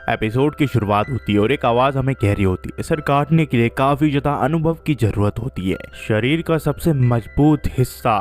Episode की शुरुआत होती है और एक आवाज हमें कह रही होती है सर काटने के लिए काफी ज्यादा अनुभव की जरूरत होती है। शरीर का सबसे मजबूत हिस्सा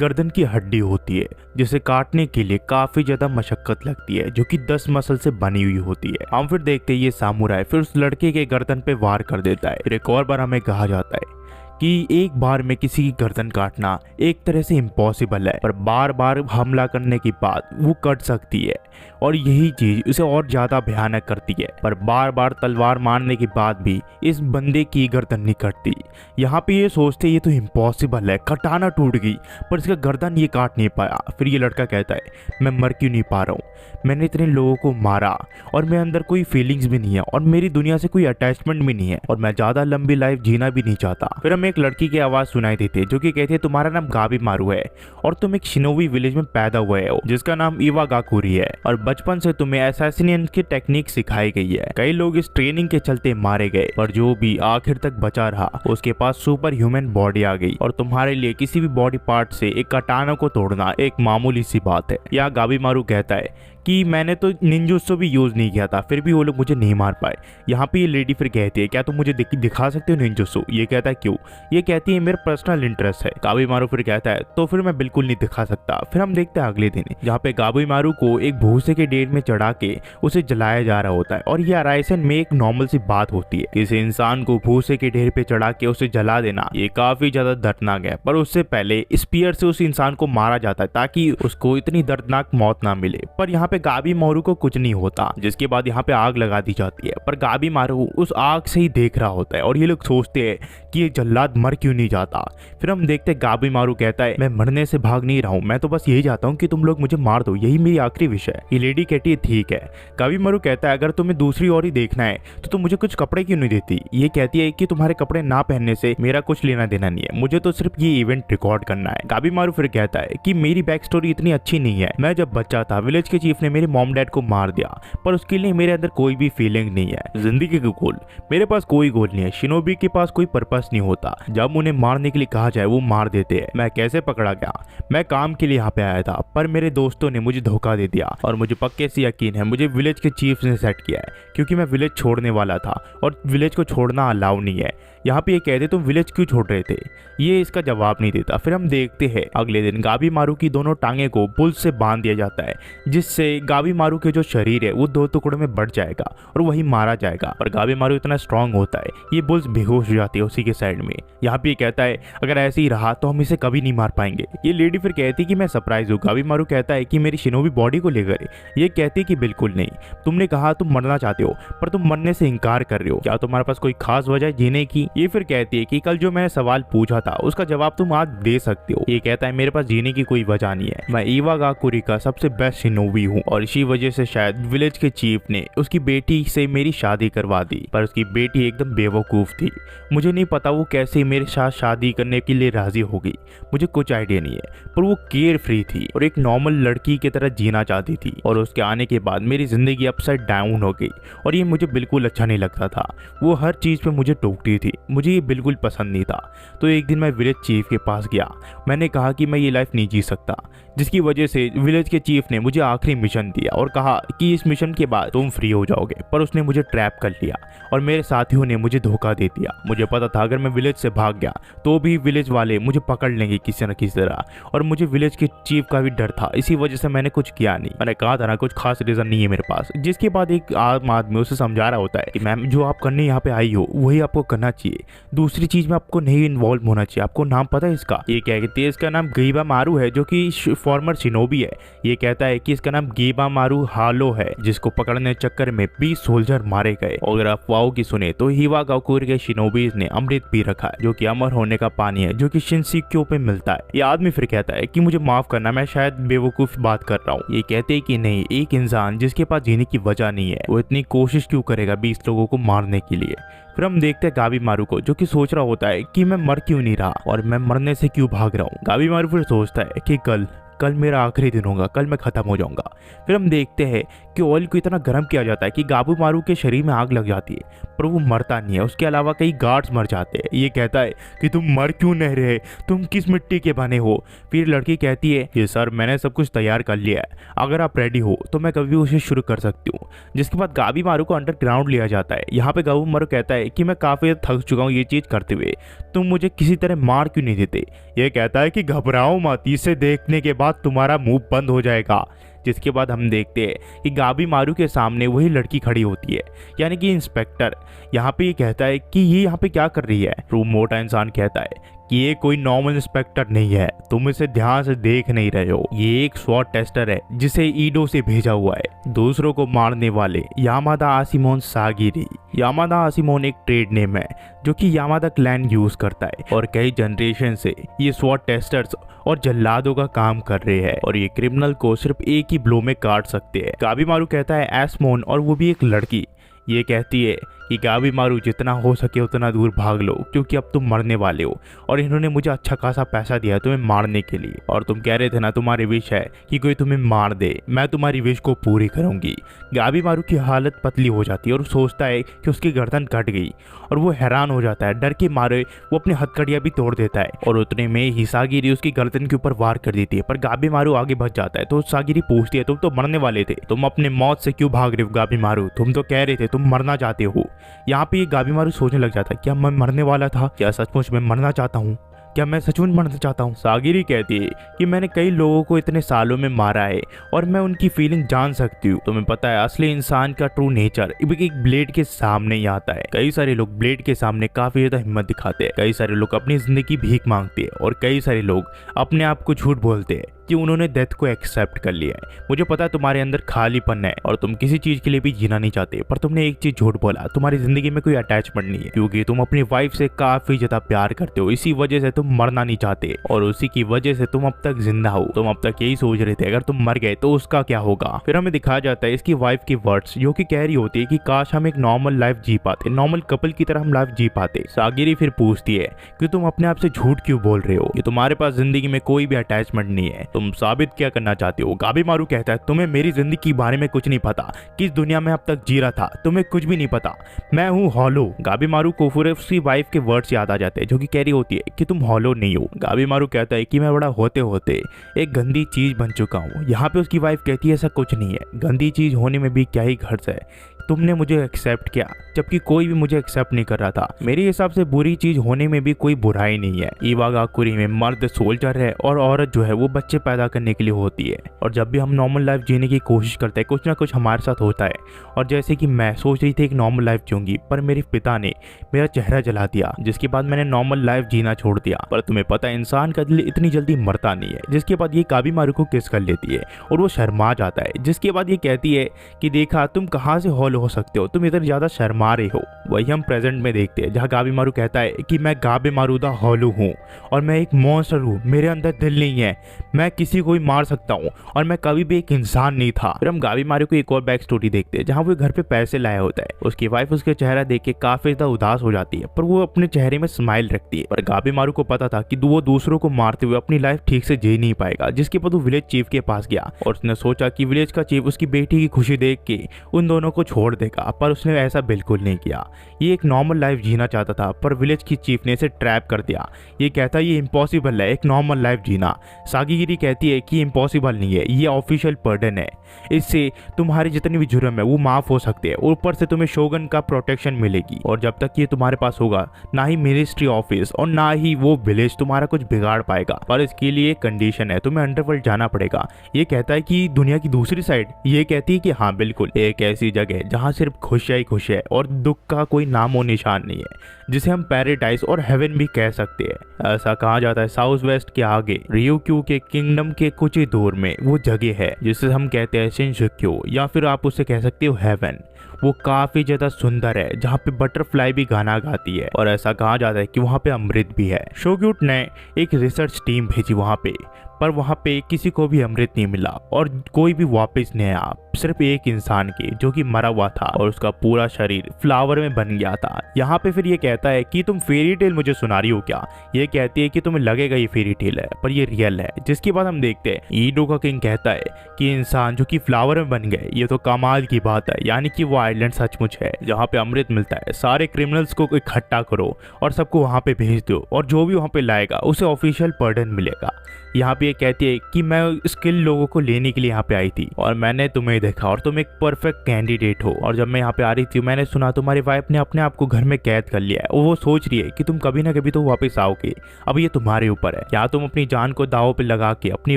गर्दन की हड्डी होती है जिसे काटने के लिए काफी ज्यादा मशक्कत लगती है, जो कि 10 मसल से बनी हुई होती है। हम फिर देखते हैं ये सामुराई फिर उस लड़के के गर्दन पे वार कर देता है। फिर एक और बार हमें कहा जाता है कि एक बार में किसी की गर्दन काटना एक तरह से इम्पॉसिबल है, पर बार बार हमला करने के बाद वो कट सकती है और यही चीज उसे और ज्यादा भयानक करती है। पर बार बार तलवार मारने के बाद भी इस बंदे की गर्दन नहीं कटती। यहाँ पे ये सोचते ये तो इम्पॉसिबल है, कटाना टूट गई पर इसका गर्दन ये काट नहीं पाया। फिर ये लड़का कहता है मैं मर क्यों नहीं पा रहा हूँ, मैंने इतने लोगों को मारा और मेरे अंदर कोई फीलिंग्स भी नहीं है और मेरी दुनिया से कोई अटैचमेंट भी नहीं है और मैं ज्यादा लंबी लाइफ जीना भी नहीं चाहता। फिर हमें एक लड़की की आवाज सुनाई देती है जो कि कहती है तुम्हारा नाम गाबी मारू है और तुम एक शिनोबी विलेज में पैदा हुए हो जिसका नाम इवागाकुरी है और बचपन से तुम्हें असैसिनेशन की टेक्निक सिखाई गई है। कई लोग इस ट्रेनिंग के चलते मारे गए पर जो भी आखिर तक बचा रहा उसके पास सुपर ह्यूमन बॉडी आ गई और तुम्हारे लिए किसी भी बॉडी पार्ट से एक कटाना को तोड़ना एक मामूली सी बात है। यहाँ गाबी मारू कहता है कि मैंने तो निंजुत्सु भी यूज नहीं किया था फिर भी वो लोग मुझे नहीं मार पाए। यहाँ पे ये लेडी फिर कहती है क्या तुम मुझे दिखा सकते हो निंजुत्सु? ये कहता है क्यों? ये कहती है मेरा पर्सनल इंटरेस्ट है। गाबी मारू फिर कहता है तो फिर मैं बिल्कुल नहीं दिखा सकता। फिर हम देखते हैं अगले दिन जहाँ पे गाबी मारू को एक भूसे के ढेर में चढ़ा के उसे जलाया जा रहा होता है और ये अराइसन में एक नॉर्मल सी बात होती है। किसी इंसान को भूसे के ढेर पे चढ़ा के उसे जला देना ये काफी ज्यादा दर्दनाक है, पर उससे पहले स्पीयर से उस इंसान को मारा जाता है ताकि उसको इतनी दर्दनाक मौत ना मिले। पर यहाँ पे गाबी मारू को कुछ नहीं होता, जिसके बाद यहाँ पे आग लगा दी जाती है। पर गाबी मारू उस आग से ही देख रहा होता है और ये लोग सोचते हैं कि ये जल्लाद मर क्यों नहीं जाता। फिर हम देखते हैं गाबी मारू कहता है मैं मरने से भाग नहीं रहा हूँ, मैं तो बस यही चाहता हूँ कि तुम लोग मुझे मार दो, यही मेरी आखिरी विश है। ये लेडी कहती है ठीक है। गाबी मारू कहता है अगर तुम्हें दूसरी ओर ही देखना है तो तुम मुझे कुछ कपड़े क्यों नहीं देती? ये कहती है कि तुम्हारे कपड़े ना पहनने से मेरा कुछ लेना देना नहीं है, मुझे तो सिर्फ ये इवेंट रिकॉर्ड करना है। गाबी मारू फिर कहता है कि मेरी बैक स्टोरी इतनी अच्छी नहीं है, मैं जब बच्चा था विलेज के चीफ ने मेरे मॉम डैड को मार दिया पर उसके लिए मेरे अंदर कोई भी फीलिंग नहीं है। जिंदगी का गोल, मेरे पास कोई गोल नहीं है। शिनोबी के पास कोई पर्पस नहीं होता, जब उन्हें मारने के लिए कहा जाए वो मार देते हैं। मैं कैसे पकड़ा गया? मैं काम के लिए यहाँ पे आया था पर मेरे दोस्तों ने मुझे धोखा दे दिया और मुझे पक्के से यकीन है मुझे विलेज के चीफ ने सेट किया है क्योंकि मैं विलेज छोड़ने वाला था और विलेज को छोड़ना अलाउ नहीं है। यहाँ पे ये कहते तुम विलेज क्यों छोड़ रहे थे? ये इसका जवाब नहीं देता। फिर हम देखते हैं अगले दिन गाबी मारू की दोनों टांगे को बुल से बांध दिया जाता है जिससे गाबी मारू के जो शरीर है वो 2 टुकड़ों में बढ़ जाएगा और वही मारा जाएगा। पर गाबी मारू इतना स्ट्रांग होता है ये बुल्स बेहोश हो जाती है उसी के साइड में। यहाँ पे ये कहता है अगर ऐसे ही रहा तो हम इसे कभी नहीं मार पाएंगे। ये लेडी फिर कहती कि मैं सरप्राइज हूँ। गाबी मारू कहता है कि मेरी शिनोबी बॉडी को लेकर। ये कहती कि बिल्कुल नहीं, तुमने कहा तुम मरना चाहते हो पर तुम मरने से इनकार कर रहे हो, क्या तुम्हारे पास कोई खास वजह जीने की? ये फिर कहती है कि कल जो मैंने सवाल पूछा था उसका जवाब तुम आज दे सकते हो। ये कहता है मेरे पास जीने की कोई वजह नहीं है, मैं इवागाकुरी का सबसे बेस्ट शिनोबी हूँ और इसी वजह से शायद विलेज के चीफ ने उसकी बेटी से मेरी शादी करवा दी। पर उसकी बेटी एकदम बेवकूफ थी, मुझे नहीं पता वो कैसे मेरे साथ शादी करने के लिए राजी हो गई, मुझे कुछ आइडिया नहीं है। पर वो केयर फ्री थी और एक नॉर्मल लड़की की तरह जीना चाहती थी और उसके आने के बाद मेरी जिंदगी अपसाइड डाउन हो गई और ये मुझे बिल्कुल अच्छा नहीं लगता था। वो हर चीज पे मुझे टोकती थी, मुझे ये बिल्कुल पसंद नहीं था। तो एक दिन मैं विलेज चीफ के पास गया, मैंने कहा कि मैं ये लाइफ नहीं जी सकता, जिसकी वजह से विलेज के चीफ ने मुझे आखिरी मिशन दिया और कहा कि इस मिशन के बाद तुम फ्री हो जाओगे। पर उसने मुझे ट्रैप कर लिया और मेरे साथियों ने मुझे धोखा दे दिया। मुझे पता था अगर मैं विलेज से भाग गया तो भी विलेज वाले मुझे पकड़ लेंगे किसी न किसी तरह और मुझे विलेज के चीफ का भी डर था, इसी वजह से मैंने कुछ किया नहीं। मैंने कहा था ना कुछ खास रीजन नहीं है मेरे पास। जिसके बाद एक आम आदमी उसे समझा रहा होता है कि मैम जो आप करने यहाँ पे आई हो वही आपको करना चाहिए, दूसरी चीज में आपको नहीं इन्वॉल्व होना चाहिए। आपको नाम पता है इसका? ये कहती है इसका नाम गीबा मारू है जो कि फॉर्मर शिनोबी है। ये कहता है कि इसका नाम गीबा मारू हालो है जिसको पकड़ने चक्कर में 20 सोल्जर मारे गए। और अगर अफवाहों की सुने तो इवागाकुरी के शिनोबीज ने अमृत पी रखा है जो कि अमर होने का पानी है जो कि शिनशिक्यो पे मिलता है। ये आदमी फिर कहता है कि मुझे माफ करना, मैं शायद बेवकूफ बात कर रहा हूँ। ये कहते हैं कि नहीं, एक इंसान जिसके पास जीने की वजह नहीं है वो इतनी कोशिश क्यों करेगा 20 लोगों को मारने के लिए। फिर हम देखते हैं गाबी मारू को जो कि सोच रहा होता है कि मैं मर क्यों नहीं रहा और मैं मरने से क्यों भाग रहा हूँ। गाबी मारू फिर सोचता है कि कल कल मेरा आखिरी दिन होगा, कल मैं खत्म हो जाऊंगा। फिर हम देखते हैं कि ऑयल को इतना गर्म किया जाता है कि गाबूमारू के शरीर में आग लग जाती है, पर वो मरता नहीं है। उसके अलावा कई गार्ड्स मर जाते हैं। ये कहता है कि तुम मर क्यों नहीं रहे, तुम किस मिट्टी के बने हो। फिर लड़की कहती है कि सर मैंने सब कुछ तैयार कर लिया है, अगर आप रेडी हो तो मैं कभी उसे शुरू कर सकती हूँ। जिसके बाद गाबीमारू को अंडरग्राउंड लिया जाता है। यहाँ पे गाबूमारू कहता है कि मैं काफ़ी थक चुका हूँ ये चीज़ करते हुए, तुम मुझे किसी तरह मार क्यों नहीं देते। ये कहता है कि घबराओ मत, इसे देखने के बाद तुम्हारा मुंह बंद हो जाएगा। जिसके बाद हम देखते हैं कि गाबीमारू के सामने वही लड़की खड़ी होती है, यानी कि इंस्पेक्टर। यहाँ पे ये कहता है कि ये यहाँ पे क्या कर रही है। वो मोटा इंसान कहता है कि ये कोई नॉर्मल इंस्पेक्टर नहीं है, तुम इसे ध्यान से देख नहीं रहे हो, ये एक स्वॉट टेस्टर है जिसे ईडो से भेजा हुआ है दूसरों को मारने वाले यामादा आसिमोन सागिरी। यामादा आसिमोन एक ट्रेड नेम है जो कि यामादा क्लैन यूज करता है और कई जनरेशन से ये स्वॉट टेस्टर्स और जल्लादों का काम कर रहे हैं और ये क्रिमिनल को सिर्फ एक ही ब्लो में काट सकते हैं। गाबीमारू कहता है एस्मोन, और वो भी एक लड़की। ये कहती है कि गाबीमारू जितना हो सके उतना दूर भाग लो, क्योंकि अब तुम मरने वाले हो और इन्होंने मुझे अच्छा खासा पैसा दिया है तुम्हें मारने के लिए, और तुम कह रहे थे ना तुम्हारी विश है कि कोई तुम्हें मार दे, मैं तुम्हारी विश को पूरी करूंगी। गाबीमारू की हालत पतली हो जाती है और सोचता है कि उसकी गर्दन कट गई और वो हैरान हो जाता है। डर के मारे वो अपनी हथकड़ियां भी तोड़ देता है और उतने में ही सागिरी उसकी गर्दन के ऊपर वार कर देती है, पर गाबीमारू आगे बढ़ जाता है। तो सागिरी पूछती है तुम तो मरने वाले थे, तुम अपने मौत से क्यों भाग रहे हो गाबीमारू, तुम तो कह रहे थे तुम मरना चाहते हो। यहाँ पे ये गाबीमारू सोचने लग जाता है क्या मैं मरने वाला था, क्या सचमुच मैं मरना चाहता हूँ, क्या मैं सचमुच मरना चाहता हूँ। सागिरी कहती है कि मैंने कई लोगों को इतने सालों में मारा है और मैं उनकी फीलिंग जान सकती हूँ। तुम्हें पता है असली इंसान का ट्रू नेचर एक ब्लेड के सामने ही आता है। कई सारे लोग ब्लेड के सामने काफी ज्यादा हिम्मत दिखाते हैं, कई सारे लोग अपनी जिंदगी भीख मांगते हैं और कई सारे लोग अपने आप को झूठ बोलते हैं कि उन्होंने डेथ को एक्सेप्ट कर लिया है। मुझे पता है तुम्हारे अंदर खालीपन है और तुम किसी चीज के लिए भी जीना नहीं चाहते, पर तुमने एक चीज झूठ बोला, तुम्हारी जिंदगी में कोई अटैचमेंट नहीं है, क्योंकि तुम अपनी वाइफ से काफी ज्यादा प्यार करते हो, इसी वजह से तुम मरना नहीं चाहते और उसी की वजह से तुम अब तक जिंदा हो। तुम अब तक यही सोच रहे थे अगर तुम मर गए तो उसका क्या होगा। फिर हमें दिखाया जाता है इसकी वाइफ की वर्ड्स, जो कि कह रही होती है कि काश हम एक नॉर्मल लाइफ जी पाते, नॉर्मल कपल की तरह हम लाइफ जी पाते। सागिरी फिर पूछती है कि तुम अपने आप से झूठ क्यों बोल रहे हो, कि तुम्हारे पास जिंदगी में कोई भी अटैचमेंट नहीं है, तुम साबित क्या करना चाहते हो। गाबीमारू कहता है तुम्हें मेरी जिंदगी के बारे में कुछ नहीं पता, किस दुनिया में अब तक जी रहा था तुम्हें कुछ भी नहीं पता, मैं हूँ हॉलो। गाबीमारू को फिर उसकी वाइफ के वर्ड्स याद आ जाते हैं जो कि कह रही होती है कि तुम हॉलो नहीं हो। गाबीमारू कहता है कि मैं बड़ा होते होते एक गंदी चीज बन चुका हूँ। यहाँ पे उसकी वाइफ कहती है ऐसा कुछ नहीं है, गंदी चीज होने में भी क्या ही खर्च है, तुमने मुझे एक्सेप्ट किया जबकि कोई भी मुझे एक्सेप्ट नहीं कर रहा था। मेरे हिसाब से बुरी चीज होने में भी कोई बुराई नहीं है। इवागाकुरी में मर्द सोल्जर है और औरत जो है वो बच्चे पैदा करने के लिए होती है, और जब भी हम नॉर्मल लाइफ जीने की कोशिश करते हैं कुछ ना कुछ हमारे साथ होता है। और जैसे कि मैं सोच रही थी एक नॉर्मल लाइफ जीऊंगी, पर मेरे पिता ने मेरा चेहरा जला दिया, जिसके बाद मैंने नॉर्मल लाइफ जीना छोड़ दिया। पर तुम्हें पता है इंसान का दिल इतनी जल्दी मरता नहीं है। जिसके बाद ये गाबीमारू को किस कर लेती है और वो शर्मा जाता है। जिसके बाद ये कहती है कि देखा तुम कहाँ से हॉल हो सकते हो, तुम इधर ज्यादा शर्मा रहे हो। वही हम प्रेजेंट में देखते हैं जहाँ गाबीमारू कहता है कि मैं गाबीमारू द हॉलो हूँ और मैं एक मॉन्स्टर हूँ, मेरे अंदर दिल नहीं है, मैं किसी को भी मार सकता हूँ और मैं कभी भी एक इंसान नहीं था। फिर हम गाबीमारू को एक और बैक स्टोरी देखते हैं जहाँ वो घर पे पैसे लाया होता है। उसकी वाइफ उसके चेहरा देख के काफी ज्यादा उदास हो जाती है, पर वो अपने चेहरे में स्माइल रखती है। पर गाबीमारू को पता था कि वो दूसरों को मारते हुए अपनी लाइफ ठीक से जी नहीं पाएगा। जिसके बाद वो विलेज चीफ के पास गया और उसने सोचा कि विलेज का चीफ उसकी बेटी की खुशी देख के उन दोनों को छोड़ देगा, पर उसने ऐसा बिल्कुल नहीं किया। ये एक नॉर्मल लाइफ जीना चाहता था, पर विलेज की चीफ ने इसे ट्रैप कर दिया। ये कहता है ये इम्पॉसिबल है एक नॉर्मल लाइफ जीना। सागिरी कहती है कि इम्पॉसिबल नहीं है, ये ऑफिशियल पर्डन है, इससे तुम्हारी जितनी भी जुर्म है वो माफ हो सकते हैं, ऊपर से तुम्हें शोगन का प्रोटेक्शन मिलेगी। और जब तक ये तुम्हारे पास होगा ना ही मिनिस्ट्री ऑफिस और ना ही वो विलेज तुम्हारा कुछ बिगाड़ पाएगा, पर इसके लिए कंडीशन है, तुम्हें अंडरवर्ल्ड जाना पड़ेगा। ये कहता है कि दुनिया की दूसरी साइड। ये कहती है कि हाँ बिल्कुल, एक ऐसी जगह जहाँ सिर्फ खुशियाँ ही खुश है और दुख का कोई नामो निशान नहीं है, जिसे हम पैराडाइज और हेवन भी कह सकते हैं। ऐसा कहा जाता है साउथ वेस्ट के आगे रियोक्यू के किंगडम के कुछ ही दूर में वो जगह है जिसे हम कहते हैं शिनजुक्यू, या फिर आप उसे कह सकते हो हेवन। वो काफी ज्यादा सुंदर है, जहाँ पे बटरफ्लाई भी गाना गाती है और ऐसा कहा जाता है कि वहाँ पे अमृत भी है। शोग्यूट ने एक रिसर्च टीम भेजी वहाँ पे, पर वहाँ पे किसी को भी अमृत नहीं मिला और कोई भी वापस नहीं आया, सिर्फ एक इंसान के जो कि मरा हुआ था और उसका पूरा शरीर फ्लावर में बन गया था। यहाँ पे फिर ये कहता है कि तुम फेरी टेल मुझे सुना रही हो क्या? ये कहती है कि तुम्हें लगेगा ये फेरी टेल है पर ये रियल है। जिसके बाद हम देखते हैं ईडोका किंग कहता है कि इंसान जो कि फ्लावर में बन गए, ये तो कमाल की बात है, यानी कि वो आइलैंड सचमुच है जहाँ पे अमृत मिलता है। सारे क्रिमिनल्स को इकट्ठा करो और सबको वहाँ पे भेज दो और जो भी वहाँ पे लाएगा उसे ऑफिशियल पर्डन मिलेगा। यहाँ पे ये कहती है कि मैं स्किल लोगों को लेने के लिए यहाँ पे आई थी और मैंने तुम्हें देखा और तुम एक परफेक्ट कैंडिडेट हो। और जब मैं यहाँ पे आ रही थी मैंने सुना तुम्हारी वाइफ ने अपने आप को घर में कैद कर लिया है और वो सोच रही है कि तुम कभी ना कभी तो वापस आओगे। अब ये तुम्हारे ऊपर है, क्या तुम अपनी जान को दांव पे लगा के अपनी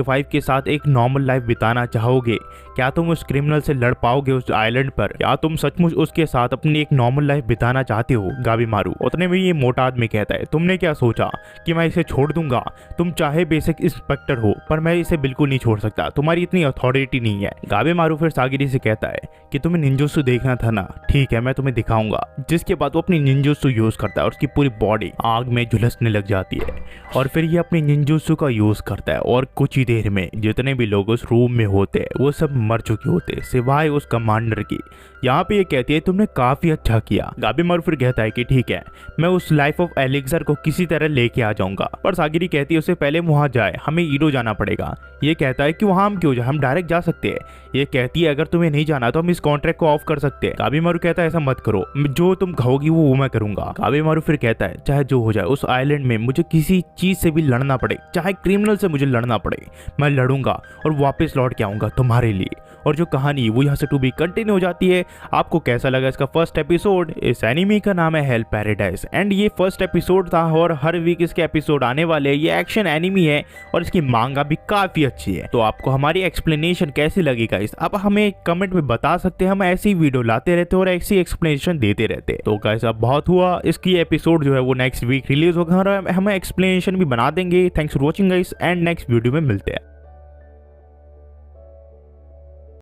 वाइफ के साथ एक नॉर्मल लाइफ बिताना चाहोगे? क्या तुम उस क्रिमिनल से लड़ पाओगे उस आइलैंड पर? क्या तुम सचमुच उसके साथ अपनी एक नॉर्मल लाइफ बिताना चाहते हो गाबीमारू? उतने में ये मोटा आदमी कहता है तुमने क्या सोचा कि मैं इसे छोड़ दूंगा? तुम चाहे बेसिक इंस्पेक्टर हो पर मैं इसे बिल्कुल नहीं छोड़ सकता, तुम्हारी इतनी अथॉरिटी नहीं है। गाबीमारू फिर सागिरी से कहता है कि तुम्हें निंजुत्सु देखना था ना, ठीक है मैं तुम्हें दिखाऊंगा। जिसके बाद वो अपनी निंजुत्सु यूज करता है और उसकी पूरी बॉडी आग में झुलसने लग जाती है और फिर ये अपनी निंजुत्सु का यूज करता है और कुछ ही देर में जितने भी लोग उस रूम में होते हैं वो सब मर चुके होते सिवाय उस कमांडर की। यहाँ पे ये कहती है तुमने काफी अच्छा किया। गाबीमारू फिर कहता है कि ठीक है मैं उस लाइफ ऑफ एलिक्सर को किसी तरह लेके आ जाऊंगा, पर सागिरी कहती है उससे पहले वहां जाए, हमें ईडो जाना पड़ेगा। ये कहता है कि वहां हम क्यों जाए, हम डायरेक्ट जा सकते हैं। ये कहती है अगर तुम्हें नहीं जाना तो हम इस कॉन्ट्रैक्ट को ऑफ कर सकते हैं। गाबीमारू कहता है ऐसा मत करो, जो तुम कहोगी वो मैं करूंगा। गाबीमारू फिर कहता है चाहे जो हो जाए उस आइलैंड में मुझे किसी चीज से भी लड़ना पड़े, चाहे क्रिमिनल से मुझे लड़ना पड़े, मैं लड़ूंगा और वापस लौट के आऊंगा तुम्हारे लिए। और जो कहानी वो यहाँ से टू बी कंटिन्यू हो जाती है। आपको कैसा लगा इसका फर्स्ट एपिसोड? इस एनिमी का नाम है हेल पैराडाइज एंड ये फर्स्ट एपिसोड था और हर वीक इसके एपिसोड आने वाले हैं। ये एक्शन एनिमी है और इसकी मांगा भी काफी अच्छी है। तो आपको हमारी एक्सप्लेनेशन कैसी लगी गाइस? आप हमें कमेंट में बता सकते हैं, हम ऐसी वीडियो लाते रहते और ऐसी एक्सप्लेनेशन देते रहते। तो गाइस अब बहुत हुआ, इसकी एपिसोड जो है वो नेक्स्ट वीक रिलीज होगा और हम एक्सप्लेनेशन भी बना देंगे। Thanks for watching guys and next video में मिलते हैं।